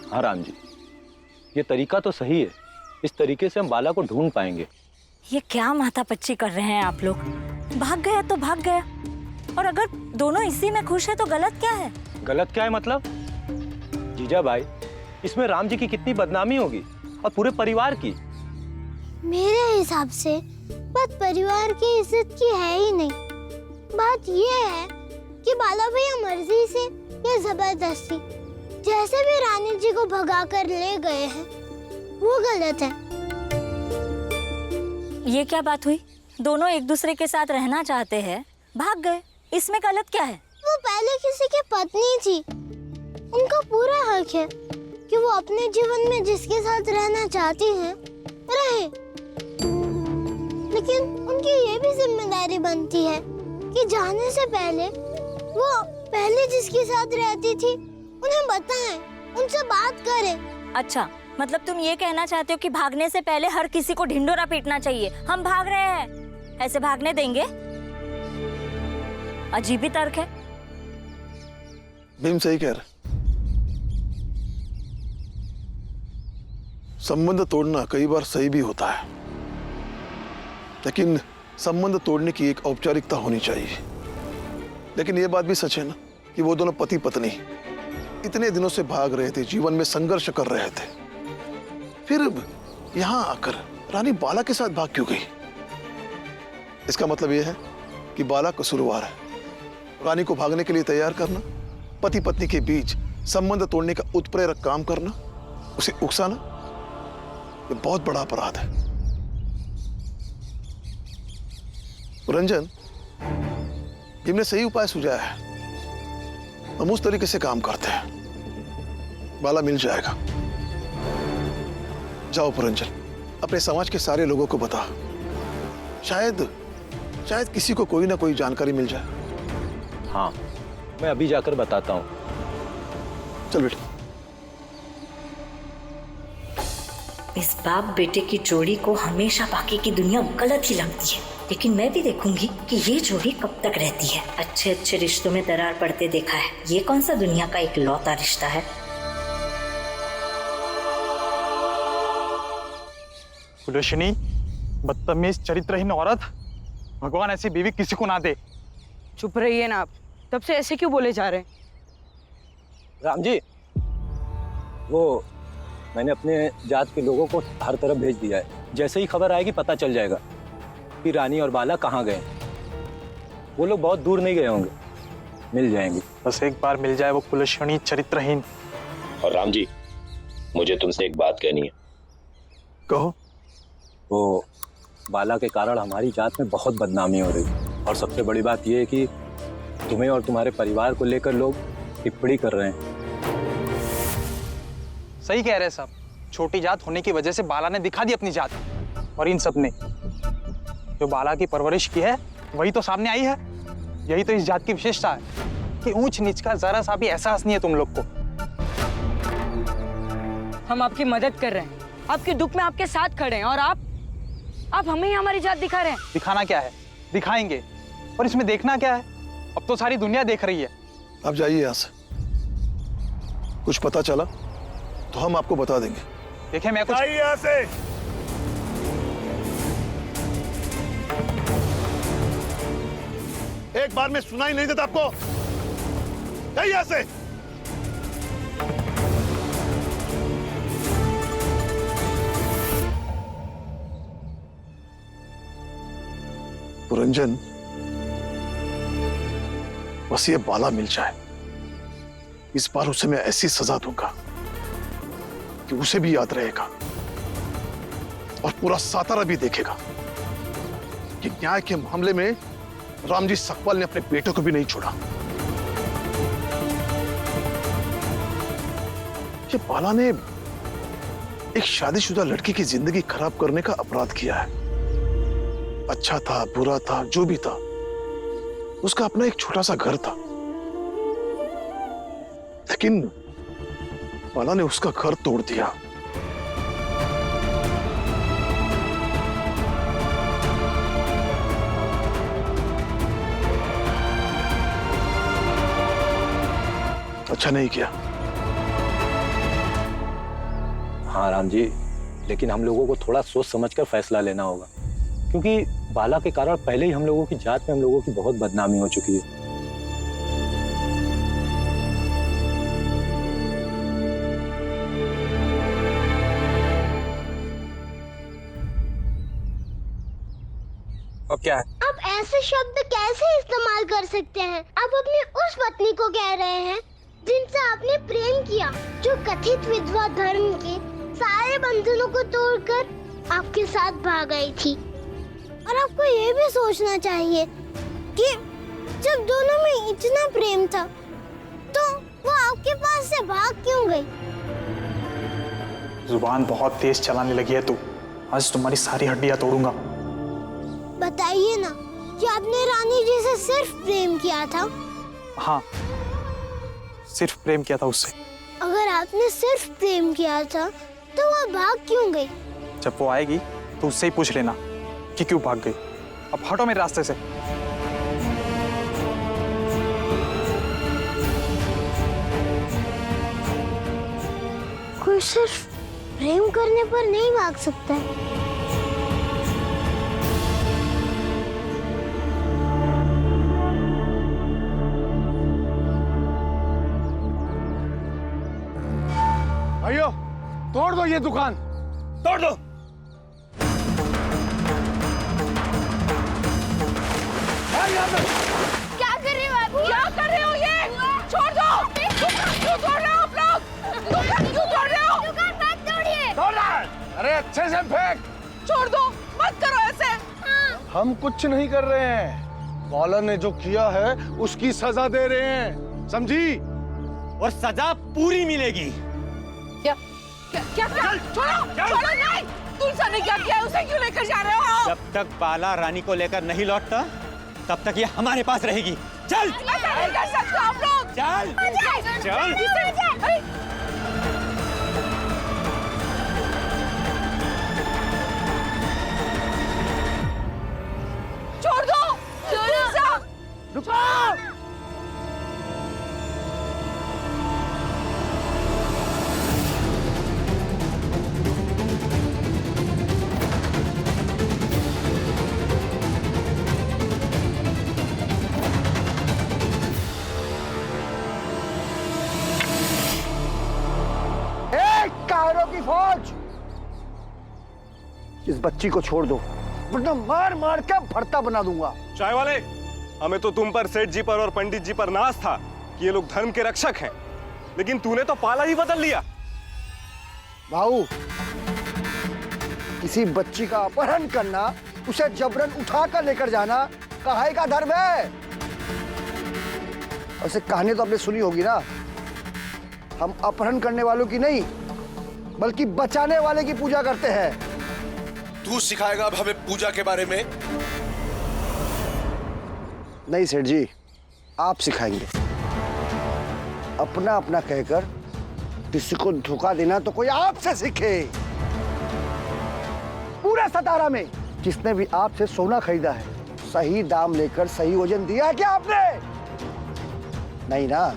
हाँ राम जी, ये तरीका तो सही है। इस तरीके से हम बाला को ढूंढ पाएंगे। ये क्या माथापच्ची कर रहे हैं आप लोग? भाग गया तो भाग गया, और अगर दोनों इसी में खुश है तो गलत क्या है? गलत क्या है मतलब? जीजा भाई, इसमें राम जी की कितनी बदनामी होगी और पूरे परिवार की। मेरे हिसाब से बात परिवार की इज्जत की है ही नहीं। बात ये है कि बाला भैया मर्जी से या जबरदस्ती जैसे भी रानी जी को भगा कर ले गए हैं, वो गलत है। ये क्या बात हुई? दोनों एक दूसरे के साथ रहना चाहते हैं, भाग गए, इसमें गलत क्या है? वो पहले किसी की पत्नी थी, उनका पूरा हक है कि वो अपने जीवन में जिसके साथ रहना चाहती हैं रहे। लेकिन उनकी ये भी जिम्मेदारी बनती है कि जाने से पहले वो पहले जिसके साथ रहती थी उन्हें बताएं, उनसे बात करें। अच्छा, मतलब तुम ये कहना चाहते हो कि भागने से पहले हर किसी को ढिंढोरा पीटना चाहिए? हम भाग रहे हैं, ऐसे भागने देंगे? अजीब ही तर्क है। भीम सही कह रहा। संबंध तोड़ना कई बार सही भी होता है, लेकिन संबंध तोड़ने की एक औपचारिकता होनी चाहिए। लेकिन यह बात भी सच है ना कि वो दोनों पति पत्नी इतने दिनों से भाग रहे थे, जीवन में संघर्ष कर रहे थे, फिर यहां आकर रानी बाला के साथ भाग क्यों गई? इसका मतलब यह है कि बाला कसूरवार है। रानी को भागने के लिए तैयार करना, पति पत्नी के बीच संबंध तोड़ने का उत्प्रेरक काम करना, उसे उकसाना, यह बहुत बड़ा अपराध है। रंजन, भीम ने सही उपाय सुझाया है। हम उस तरीके से काम करते हैं, बाला मिल जाएगा। जाओ पुरंजन, अपने समाज के सारे लोगों को बता, शायद किसी को कोई ना कोई जानकारी मिल जाए। हाँ, मैं अभी जाकर बताता हूँ। चल बेटा। इस बाप बेटे की जोड़ी को हमेशा बाकी की दुनिया गलत ही लगती है, लेकिन मैं भी देखूंगी कि ये जोड़ी कब तक रहती है। अच्छे अच्छे रिश्तों में दरार पड़ते देखा है, ये कौन सा दुनिया का इकलौता रिश्ता है? कुलशनी, बदतमीज चरित्रहीन औरत, भगवान ऐसी बीवी किसी को ना दे। चुप रहिए ना आप, तब से ऐसे क्यों बोले जा रहे हैं? राम जी, वो मैंने अपने जात के लोगों को हर तरफ भेज दिया है। जैसे ही खबर आएगी पता चल जाएगा कि रानी और बाला कहाँ गए। वो लोग बहुत दूर नहीं गए होंगे, मिल जाएंगे। बस एक बार मिल जाए वो कुलशनी चरित्रहीन। और राम जी, मुझे तुमसे एक बात कहनी है। कहो। वो बाला के कारण हमारी जात में बहुत बदनामी हो रही है, और सबसे बड़ी बात यह है कि तुम्हें और तुम्हारे परिवार को लेकर लोग टिप्पणी कर रहे हैं। सही कह रहे साहब, छोटी जात होने की वजह से बाला ने दिखा दी अपनी जात, और इन सब ने जो बाला की परवरिश की है वही तो सामने आई है। यही तो इस जात की विशेषता है कि ऊंच नीच का जरा सा भी एहसास नहीं है तुम लोग को। हम आपकी मदद कर रहे हैं, आपके दुख में आपके साथ खड़े हैं, और आप हमें ही हमारी जात दिखा रहे हैं। दिखाना क्या है, दिखाएंगे, और इसमें देखना क्या है? अब तो सारी दुनिया देख रही है। आप जाइए यहां से, कुछ पता चला तो हम आपको बता देंगे। देखिए मैं कुछ यहाँ से। एक बार में सुनाई नहीं देता आपको? जाइए यहाँ से। पुरंजन, बस ये बाला मिल जाए, इस बार उसे मैं ऐसी सजा दूंगा कि उसे भी याद रहेगा और पूरा सातारा भी देखेगा कि न्याय के मामले में रामजी सकपाल ने अपने बेटे को भी नहीं छोड़ा। ये बाला ने एक शादीशुदा लड़की की जिंदगी खराब करने का अपराध किया है। अच्छा था, बुरा था, जो भी था, उसका अपना एक छोटा सा घर था, लेकिन बाला ने उसका घर तोड़ दिया। अच्छा नहीं किया। हाँ राम जी, लेकिन हम लोगों को थोड़ा सोच समझकर फैसला लेना होगा, क्योंकि बाला के कारण पहले ही हम लोगों की जात में हम लोगों की बहुत बदनामी हो चुकी है। अब क्या है? आप ऐसे शब्द कैसे इस्तेमाल कर सकते हैं? आप अपनी उस पत्नी को कह रहे हैं जिनसे आपने प्रेम किया, जो कथित विधवा धर्म के सारे बंधनों को तोड़कर आपके साथ भाग गई थी। और आपको ये भी सोचना चाहिए कि जब दोनों में इतना प्रेम था तो वो आपके पास से भाग क्यों गई? जुबान बहुत तेज चलाने लगी है तू। आज तुम्हारी सारी हड्डियां तोड़ूंगा। बताइए ना कि आपने रानी जी से सिर्फ प्रेम किया था। हाँ, सिर्फ प्रेम किया था उससे। अगर आपने सिर्फ प्रेम किया था तो वो भाग क्यों गई? जब वो आएगी तो उससे ही पूछ लेना कि क्यों भाग गई। अब हटो मेरे रास्ते से। कोई सिर्फ प्रेम करने पर नहीं भाग सकता है। भाइयों, तोड़ दो ये दुकान, तोड़ दो। क्या कर रहे हो आप? क्या कर रहे हो ये? छोड़ दो! क्यों तोड़ रहे हो आप लोग? दुकान क्यों तोड़ रहे हो? दुकान मत तोड़िए! तोड़ रहा है। अरे अच्छे से फेंक। छोड़ दो! मत करो ऐसे! हम कुछ नहीं कर रहे हैं। बाला ने जो किया है उसकी सजा दे रहे हैं, समझी? और सजा पूरी मिलेगी। क्या? छोड़ो नहीं! तुलसा ने क्या किया? उसे क्यों लेकर जा रहे हो? जब तक बाला रानी को लेकर नहीं लौटता तब तक ये हमारे पास रहेगी। चल! ऐसा नहीं कर सकते आप लोग! चल! चल! अरे! छोड़ दो! तुलसा! रुको! की फौज, इस बच्ची को छोड़ दो वरना मार मार के भरता बना दूंगा। चाय वाले, हमें तो तुम पर, सेठ जी पर और पंडित जी पर नाज था कि ये लोग धर्म के रक्षक हैं, लेकिन तूने तो पाला ही बदल लिया। भाऊ, किसी बच्ची का अपहरण करना, उसे जबरन उठाकर लेकर जाना काहे का धर्म है? ऐसे कहानी तो आपने सुनी होगी ना। हम अपहरण करने वालों की नहीं बल्कि बचाने वाले की पूजा करते हैं। तू सिखाएगा अब हमें पूजा के बारे में? नहीं सेठ जी, आप सिखाएंगे। अपना अपना कहकर किसी को धोखा देना तो कोई आपसे सीखे। पूरे सतारा में जिसने भी आपसे सोना खरीदा है, सही दाम लेकर सही वजन दिया है क्या आपने? नहीं ना।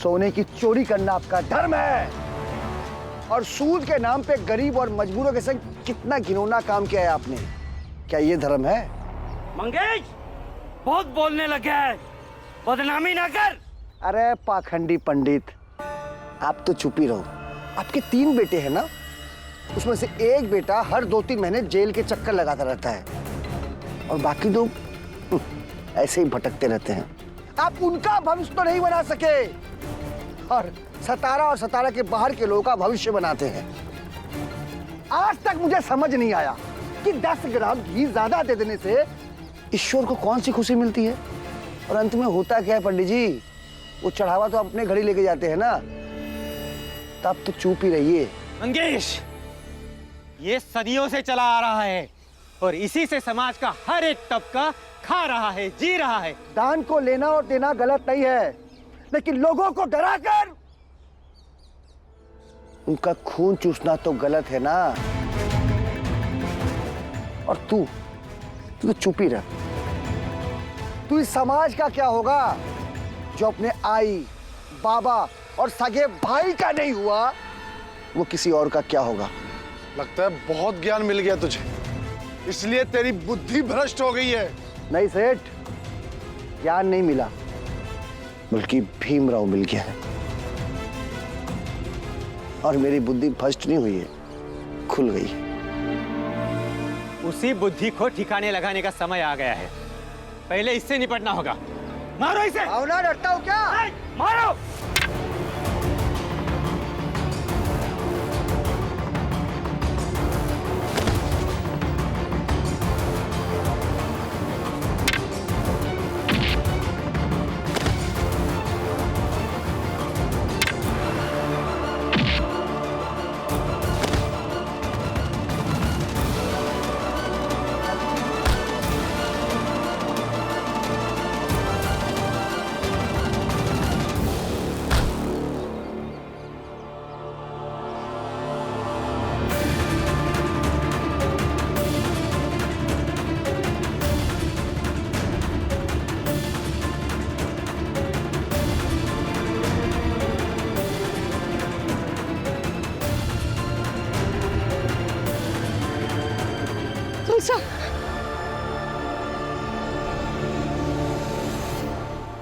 सोने की चोरी करना आपका धर्म है और सूद के नाम पे गरीब और मजबूरों के संग कितना घिनौना काम किया है आपने। क्या ये धर्म है? मंगेश, बहुत बोलने लगे है, बदनामी ना कर। अरे पाखंडी पंडित, आप तो चुप ही रहो। आपके 3 बेटे हैं ना, उसमें से एक बेटा हर 2-3 महीने जेल के चक्कर लगाता रहता है और बाकी 2 ऐसे ही भटकते रहते हैं। आप उनका भविष्य तो नहीं बना सके और सतारा के बाहर के लोगों का भविष्य बनाते हैं। आज तक मुझे समझ नहीं आया कि 10 ग्राम घी ज्यादा दे देने से ईश्वर को कौन सी खुशी मिलती है और अंत में होता क्या है पंडित जी? वो चढ़ावा तो अपने घड़ी लेके जाते हैं ना। तब तो चुप ही रहिए। मंगेश, ये सदियों से चला आ रहा है और इसी से समाज का हर एक तबका खा रहा है, जी रहा है। दान को लेना और देना गलत नहीं है, लेकिन लोगों को डराकर उनका खून चूसना तो गलत है ना। और तू तो चुप ही रह। तू इस समाज का क्या होगा जो अपने आई, बाबा और सगे भाई का नहीं हुआ, वो किसी और का क्या होगा। लगता है बहुत ज्ञान मिल गया तुझे, इसलिए तेरी बुद्धि भ्रष्ट हो गई है। नहीं सेठ, ज्ञान नहीं मिला, बल्कि भीमराव मिल गया है। और मेरी बुद्धि भ्रष्ट नहीं हुई है, खुल गई। उसी बुद्धि को ठिकाने लगाने का समय आ गया है। पहले इससे निपटना होगा। मारो इसे। भावना, डरता हूँ क्या? मारो।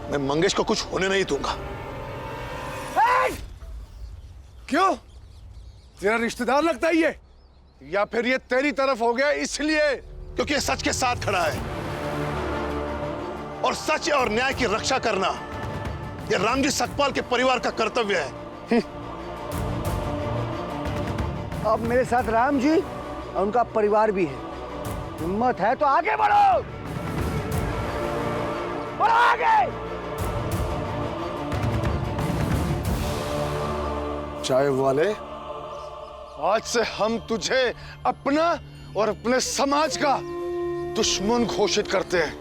मैं मंगेश को कुछ होने नहीं दूंगा। क्यों? तेरा रिश्तेदार लगता है ये, या फिर ये तेरी तरफ हो गया इसलिए? क्योंकि ये सच के साथ खड़ा है, और सच और न्याय की रक्षा करना ये रामजी सकपाल के परिवार का कर्तव्य है। अब मेरे साथ राम जी और उनका परिवार भी है। हिम्मत है तो आगे बढ़ो, बढ़ो आगे। चाय वाले, आज से हम तुझे अपना और अपने समाज का दुश्मन घोषित करते हैं,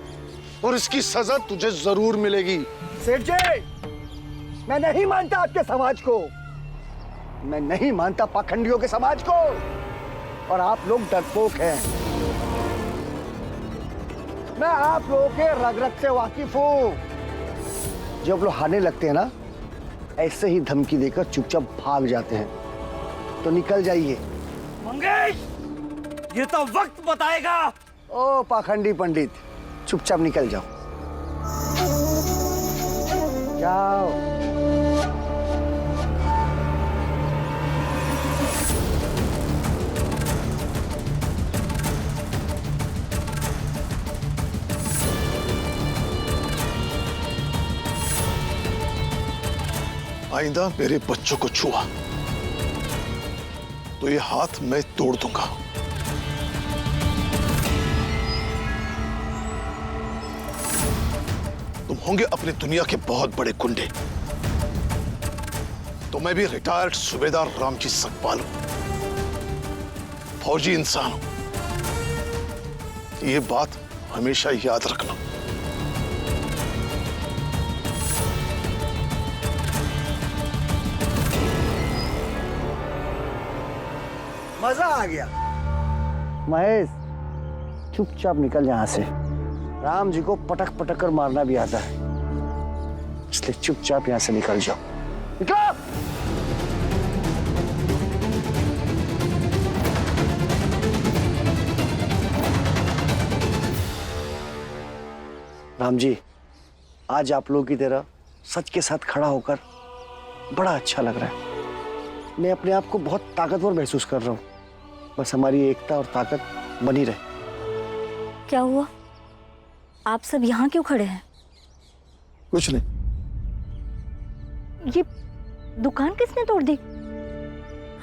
और इसकी सजा तुझे जरूर मिलेगी। सेठ जी, मैं नहीं मानता आपके समाज को, मैं नहीं मानता पाखंडियों के समाज को, और आप लोग डरपोक हैं। मैं आप लोगों के रग रग से वाकिफ हूं। जब लोग हारने लगते हैं ना, ऐसे ही धमकी देकर चुपचाप भाग जाते हैं। तो निकल जाइए। मंगेश, ये तो वक्त बताएगा। ओ पाखंडी पंडित, चुपचाप निकल जाओ, जाओ। आइंदा मेरे बच्चों को छुआ तो ये हाथ मैं तोड़ दूंगा। तुम होंगे अपनी दुनिया के बहुत बड़े गुंडे, तो मैं भी रिटायर्ड सूबेदार रामजी सकपाल हूं, फौजी इंसान हूं। ये बात हमेशा याद रखना। मजा आ गया। महेश, चुपचाप निकल यहां से। राम जी को पटक पटक कर मारना भी आता है, इसलिए चुपचाप यहां से निकल जाओ। निकलो। राम जी, आज आप लोगों की तरह सच के साथ खड़ा होकर बड़ा अच्छा लग रहा है। मैं अपने आप को बहुत ताकतवर महसूस कर रहा हूँ। बस हमारी एकता और ताकत बनी रहे। क्या हुआ? आप सब यहाँ क्यों खड़े हैं? कुछ नहीं। ये दुकान किसने तोड़ दी?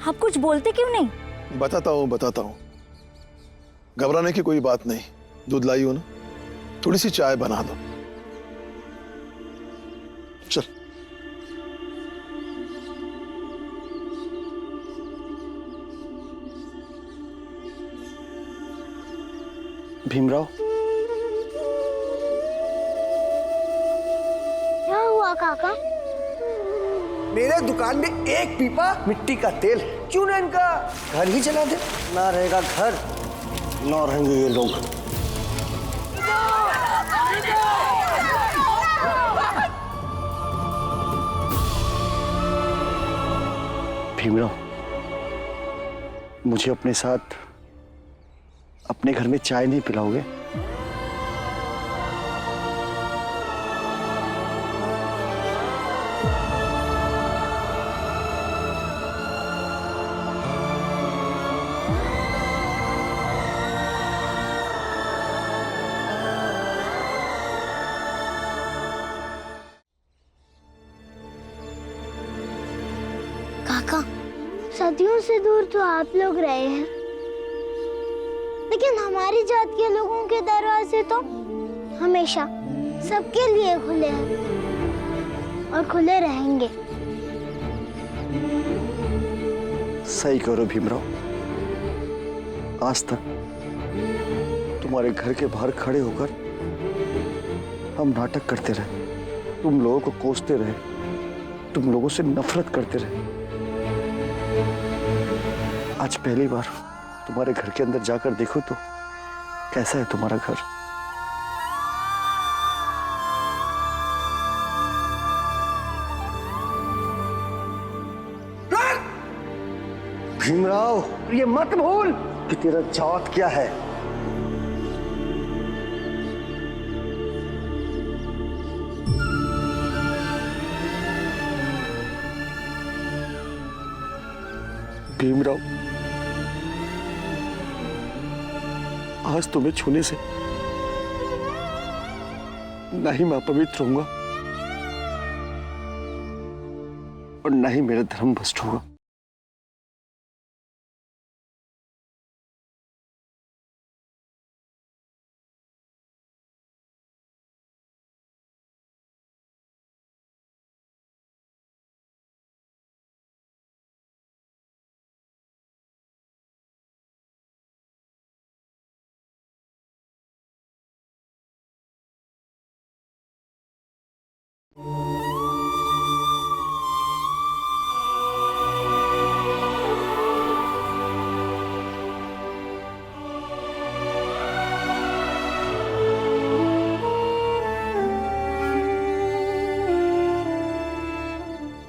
आप कुछ बोलते क्यों नहीं? बताता हूँ। घबराने की कोई बात नहीं। दूध लाई हो ना, थोड़ी सी चाय बना दो। चल। भीमराव, क्या हुआ काका? मेरे दुकान में एक पीपा मिट्टी का तेल है, क्यों ना इनका घर ही चला दे। ना रहेगा घर, ना रहेंगे ये लोग। भीमराव, मुझे अपने साथ अपने घर में चाय नहीं पिलाओगे? काका, सदियों से दूर तो आप लोग रहे हैं, लेकिन हमारी जात के लोगों के दरवाजे तो हमेशा सबके लिए खुले हैं और खुले रहेंगे। सही करो भीमराव। आज तक तुम्हारे घर के बाहर खड़े होकर हम नाटक करते रहे, तुम लोगों को कोसते रहे, तुम लोगों से नफरत करते रहे। आज पहली बार तुम्हारे घर के अंदर जाकर देखो तो कैसा है तुम्हारा घर। भीमराव, ये मत भूल कि तेरा जात क्या है। भीमराव, आज तुम्हें छूने से न ही मैं पवित्र होऊंगा और न ही मेरा धर्म भ्रष्ट होगा।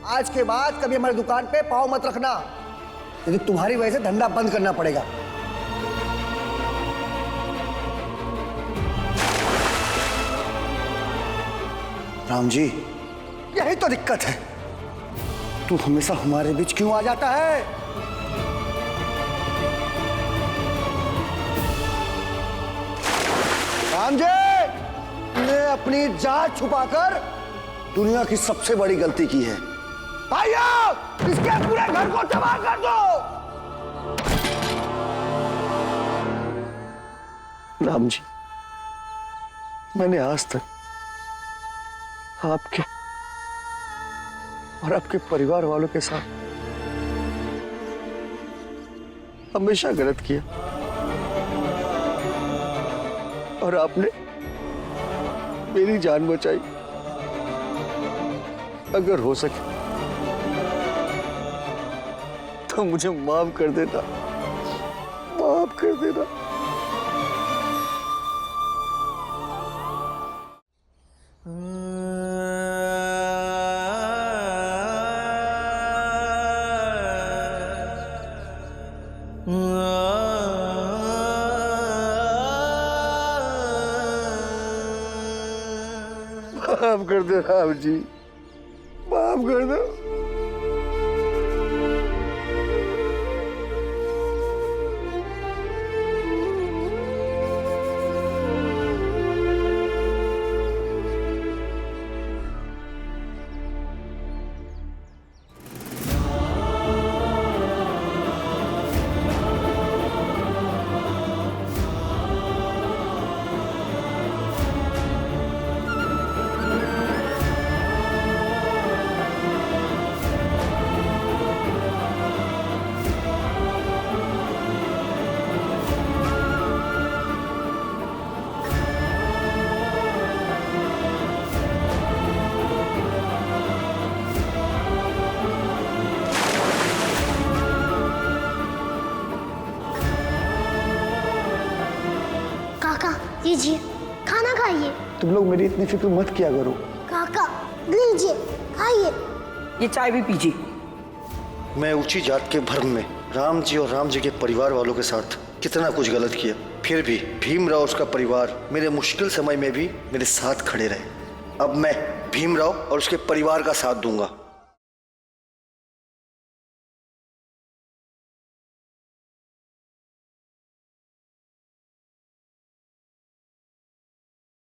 आज के बाद कभी हमारी दुकान पे पाँव मत रखना, क्योंकि तुम्हारी वजह से धंधा बंद करना पड़ेगा। राम जी, यही तो दिक्कत है, तू हमेशा हमारे बीच क्यों आ जाता है? राम जी, तुमने अपनी जात छुपाकर दुनिया की सबसे बड़ी गलती की है। भाइयों, इसके पूरे घर को तबाह कर दो। राम जी, मैंने आज तक आपके और आपके परिवार वालों के साथ हमेशा गलत किया, और आपने मेरी जान बचाई। अगर हो सके तो मुझे माफ कर देना, माफ कर देना। माफ कर दो राम जी, माफ कर दो। लीजिए, खाना खाइए। तुम लोग मेरी इतनी फिक्र मत किया करो। काका लीजिए, खाइए। ये चाय भी पीजिए। मैं ऊंची जात के भर्म में राम जी और राम जी के परिवार वालों के साथ कितना कुछ गलत किया, फिर भी भीमराव और उसका परिवार मेरे मुश्किल समय में भी मेरे साथ खड़े रहे। अब मैं भीमराव और उसके परिवार का साथ दूंगा।